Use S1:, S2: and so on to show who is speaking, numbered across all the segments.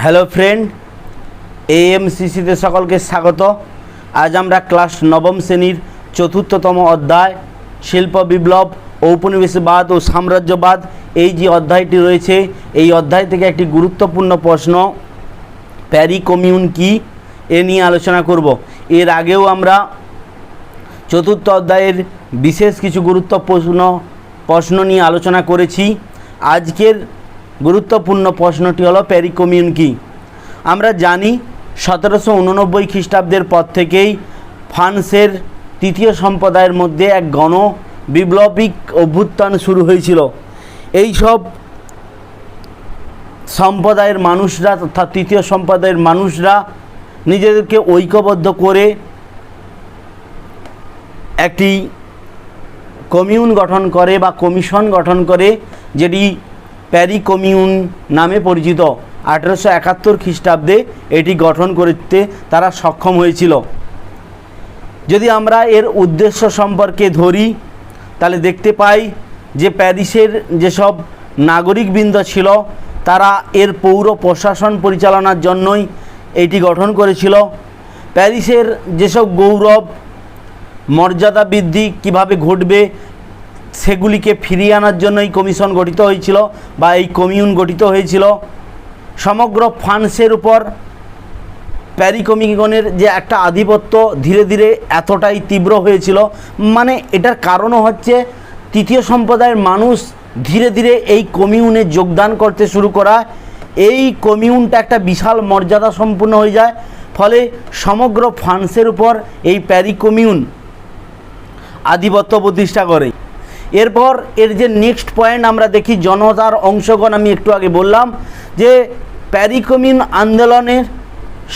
S1: Hello friend, এএমসিসিতে সকলকে স্বাগত। আজ আমরা ক্লাস নবম শ্রেণীর চতুর্থতম অধ্যায় শিল্প বিপ্লব, ঔপনিবেশবাদ ও সাম্রাজ্যবাদ, এই যে অধ্যায়টি রয়েছে এই অধ্যায় থেকে একটি গুরুত্বপূর্ণ প্রশ্ন প্যারি কমিউন কি এ নিয়ে আলোচনা করব। এর আগেও আমরা চতুর্থ অধ্যায়ের বিশেষ কিছু গুরুত্বপূর্ণ প্রশ্ন নিয়ে আলোচনা করেছি। আজকের গুরুত্বপূর্ণ প্রশ্নটি হলো প্যারি কমিউন কি। আমরা জানি 1789 খ্রিস্টাব্দের পর থেকেই ফ্রান্সের তৃতীয় সম্প্রদায়ের মধ্যে এক গণ বিপ্লবিক অভ্যুত্থান শুরু হয়েছিল। এই সব সম্প্রদায়ের মানুষরা তথা তৃতীয় সম্প্রদায়ের মানুষরা নিজেদেরকে ঐক্যবদ্ধ করে একটি কমিউন গঠন করে বা কমিশন গঠন করে, যেটি প্যারি কমিউন নামে পরিচিত। 1871 খ্রিস্টাব্দে এটি গঠন করতে তারা সক্ষম হয়েছিল। যদি আমরা এর উদ্দেশ্য সম্পর্কে ধরি তাহলে দেখতে পাই যে প্যারিসের যেসব নাগরিকবৃন্দ ছিল তারা এর পৌর প্রশাসন পরিচালনার জন্যই এটি গঠন করেছিল। প্যারিসের যেসব গৌরব মর্যাদা বৃদ্ধি কিভাবে ঘটবে সেগুলিকে ফিরিয়ে আনার জন্য এই কমিশন গঠিত হয়েছিল বা এই কমিউন গঠিত হয়েছিল। সমগ্র ফ্রান্সের উপর প্যারি কমিউনের যে একটা আধিপত্য ধীরে ধীরে এতটাই তীব্র হয়েছিল, মানে এটার কারণও হচ্ছে তৃতীয় সম্প্রদায়ের মানুষ ধীরে ধীরে এই কমিউনে যোগদান করতে শুরু করা। এই কমিউনটা একটা বিশাল মর্যাদা সম্পন্ন হয়ে যায়, ফলে সমগ্র ফ্রান্সের উপর এই প্যারি কমিউন আধিপত্য প্রতিষ্ঠা করে। এরপর এর যে নেক্সট পয়েন্ট আমরা দেখি জনতার অংশগ্রহণ। আমি একটু আগে বললাম যে প্যারি কমিউন আন্দোলনের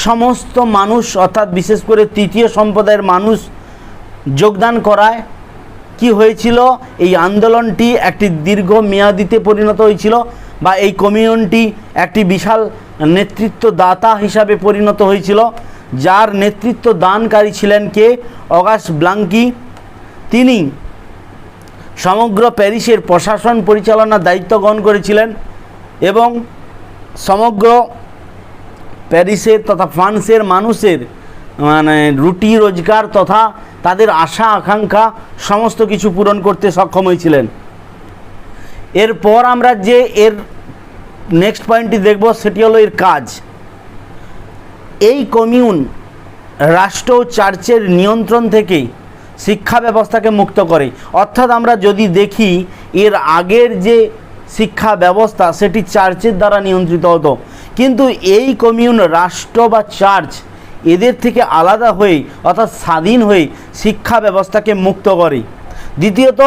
S1: সমস্ত মানুষ অর্থাৎ বিশেষ করে তৃতীয় সম্প্রদায়ের মানুষ যোগদান করায় কি হয়েছিল, এই আন্দোলনটি একটি দীর্ঘমেয়াদীতে পরিণত হয়েছিল বা এই কমিউনটি একটি বিশাল নেতৃত্বদাতা হিসাবে পরিণত হয়েছিল, যার নেতৃত্ব দানকারী ছিলেন কে, অগাস্ট ব্লাঙ্কি। তিনি সমগ্র প্যারিসের প্রশাসন পরিচালনার দায়িত্ব গ্রহণ করেছিলেন এবং সমগ্র প্যারিসের তথা ফ্রান্সের মানুষের রুটি রোজগার তথা তাদের আশা আকাঙ্ক্ষা সমস্ত কিছু পূরণ করতে সক্ষম হয়েছিলেন। এরপর আমরা যে এর নেক্সট পয়েন্টটি দেখব সেটি হলো এর কাজ। এই কমিউন রাষ্ট্র ও চার্চের নিয়ন্ত্রণ থেকে শিক্ষা ব্যবস্থাকে মুক্ত করে। অর্থাৎ আমরা যদি দেখি এর আগের যে শিক্ষা ব্যবস্থা সেটি চার্চের দ্বারা নিয়ন্ত্রিত হতো, কিন্তু এই কমিউন রাষ্ট্র বা চার্চ এদের থেকে আলাদা হয়ে অর্থাৎ স্বাধীন হয়ে শিক্ষা ব্যবস্থাকে মুক্ত করে। দ্বিতীয়ত,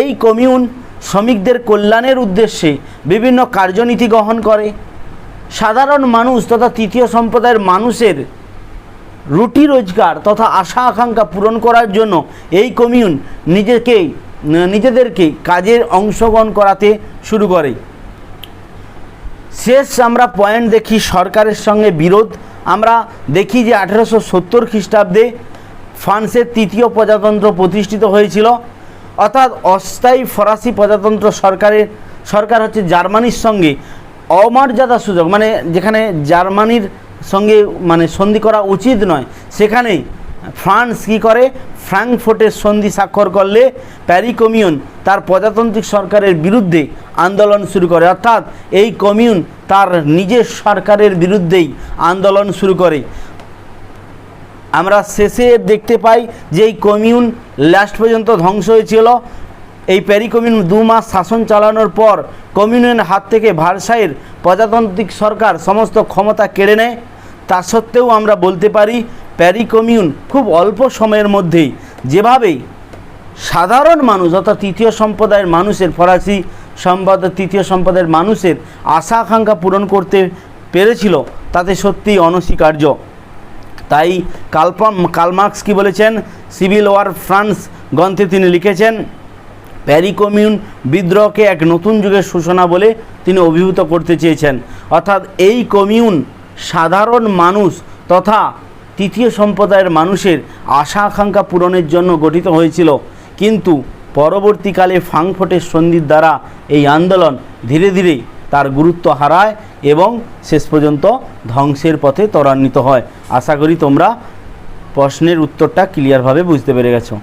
S1: এই কমিউন শ্রমিকদের কল্যাণের উদ্দেশ্যে বিভিন্ন কার্যনীতি গ্রহণ করে। সাধারণ মানুষ তথা তৃতীয় সম্প্রদায়ের মানুষের রুটি রোজগার তথা আশা আকাঙ্ক্ষা পূরণ করার জন্য এই কমিউন নিজেদেরকে কাজের অংশগ্রহণ করাতে শুরু করে। শেষ আমরা পয়েন্ট দেখি সরকারের সঙ্গে বিরোধ। আমরা দেখি যে 1870 খ্রিস্টাব্দে ফ্রান্সের তৃতীয় প্রজাতন্ত্র প্রতিষ্ঠিত হয়েছিল, অর্থাৎ অস্থায়ী ফরাসি প্রজাতন্ত্র সরকার হচ্ছে জার্মানির সঙ্গে অমর্যাদা সুযোগ, মানে যেখানে জার্মানির সঙ্গে সন্ধি করা উচিত নয়, সেখানে ফ্রান্স কী করে, ফ্রাঙ্কফুর্টের সন্ধি স্বাক্ষর করলে প্যারি কমিউন তার প্রজাতান্ত্রিক সরকারের বিরুদ্ধে আন্দোলন শুরু করে। অর্থাৎ এই কমিউন তার নিজের সরকারের বিরুদ্ধেই আন্দোলন শুরু করে। আমরা শেষে দেখতে পাই যে এই কমিউন লাস্ট পর্যন্ত ধ্বংস হয়েছিল। এই প্যারি কমিউন 2 মাস শাসন চালানোর পর কমিউনের হাত থেকে ভার্সাইয়ের প্রজাতান্ত্রিক সরকার সমস্ত ক্ষমতা কেড়ে নেয়। তা সত্ত্বেও আমরা বলতে পারি প্যারি কমিউন খুব অল্প সময়ের মধ্যেই যেভাবে সাধারণ মানুষ অর্থাৎ তৃতীয় সম্প্রদায়ের মানুষের ফরাসি তৃতীয় সম্প্রদায়ের মানুষের আশা আকাঙ্ক্ষা পূরণ করতে পেরেছিল তাতে সত্যিই অনস্বীকার্য। তাই কার্ল মার্কস কী বলেছেন, সিভিল ওয়ার ফ্রান্স গ্রন্থে তিনি লিখেছেন, প্যারি কমিউন বিদ্রোহকে এক নতুন যুগের সূচনা বলে তিনি অভিভূত করতে চেয়েছেন। অর্থাৎ এই কমিউন সাধারণ মানুষ তথা তৃতীয় সম্প্রদায়ের মানুষের আশা আকাঙ্ক্ষা পূরণের জন্য গঠিত হয়েছিল, কিন্তু পরবর্তীকালে ফ্রাঙ্কফুর্টের সন্ধির দ্বারা এই আন্দোলন ধীরে ধীরে তার গুরুত্ব হারায়। এবং শেষ পর্যন্ত ধ্বংসের পথে ত্বরান্বিত হয়। আশা করি তোমরা প্রশ্নের উত্তরটা ক্লিয়ারভাবে বুঝতে পেরে গেছো।